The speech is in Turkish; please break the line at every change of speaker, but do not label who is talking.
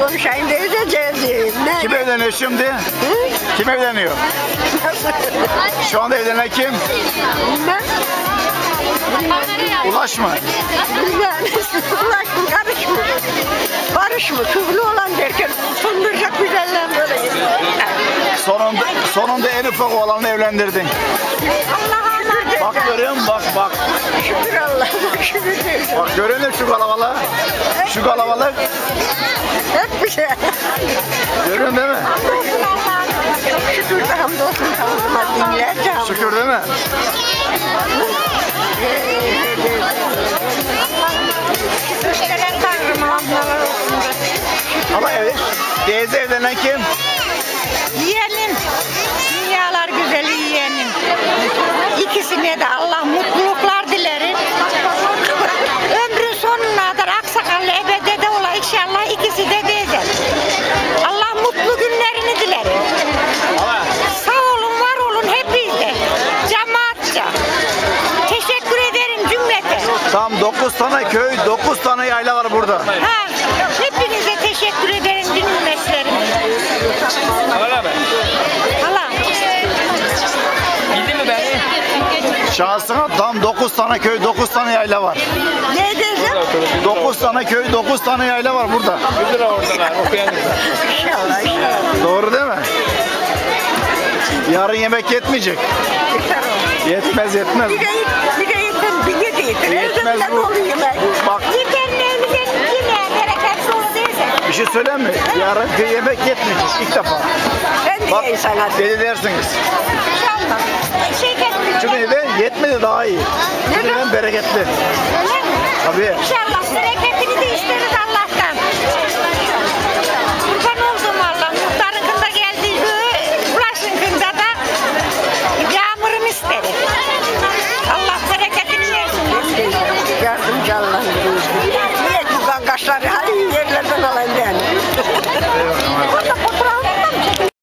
Konuşayım da edeceğiz.
Kim evleniyor şimdi?
Hı?
Kim evleniyor? Şu anda evlenen kim?
Bilmem.
Ulaş mı?
Bilmem. Ulaşma, karışma. Barışma, kızlı olan derken utandıracak güzeller böyle.
Sonunda en ufak olanı evlendirdin.
Allah'a emanet.
Bak görüyor musun? Bak.
Şükür Allah'a, şükür.
Bak görüyor musun şu kalabalığı? Şu kalabalık.
Hep bir şey.
Görüyorsun değil mi?
Hamdolsun Allah'a. Çok şükür de hamdolsun Allah'a. Dinlerce hamdolsun.
Şükür değil mi?
Şükürler Tanrım Allah'a olsun.
Ama teyze evlenen kim?
Yeğenim, dünyalar güzeli yeğenim. İkisine de Allah mutluluklar dilerim. Ömrün sonuna kadar aksakallı ebede de ola inşallah ikisi de değildir. Allah mutlu günlerini dilerim. Sağ olun, var olun hepinizde. Cemaatça. Teşekkür ederim cümlete.
Tam 9 tane köy, 9 tane yayla var burada.
Ha, hepinize teşekkür ederim cümletlerim.
Öyle mi?
Allah.
Bildin mi beni?
Şahsına tam 9 tane köy, 9 tane yayla var.
Ne diyeceğim?
9 tane köy, 9 tane yayla var burada.
100 lira oradalar, okuyan
İnşallah, inşallah.
Doğru değil mi? Yarın yemek yetmeyecek. Yetmez.
Bir de yeter, bir de yeter.
Yetmez
Her
bu.
zaman oluyor ben.
Bak
Yeter neyimize yemeğe bereketli olur değilse.
bir şey söyleyeyim mi? Yarın yemek yetmeyecek ilk defa.
Ben de
Bak
yiyeyim sana.
deli dersiniz.
İnşallah. Şey kesmiyor.
Çünkü de yetmedi daha iyi. Çünkü bereketli.
Öyle mi?
Tabii.
İnşallah bereketini de isteriz Allah'tan.